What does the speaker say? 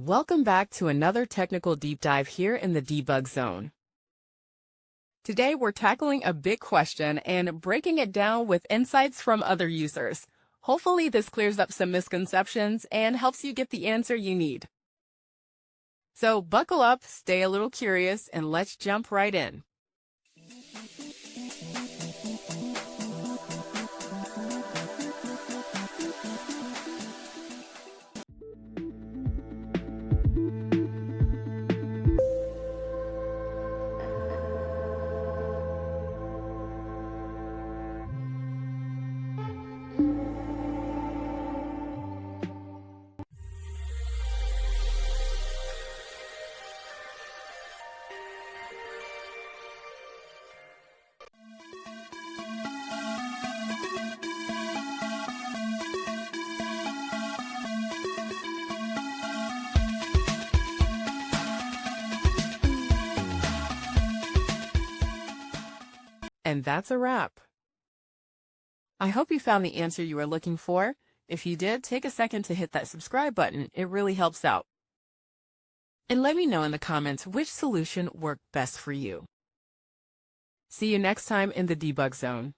Welcome back to another technical deep dive here in the debug zone. Today we're tackling a big question and breaking it down with insights from other users. Hopefully this clears up some misconceptions and helps you get the answer you need. So buckle up, stay a little curious, and let's jump right in. And that's a wrap. I hope you found the answer you were looking for. If you did, take a second to hit that subscribe button. It really helps out. And let me know in the comments which solution worked best for you. See you next time in the debug zone.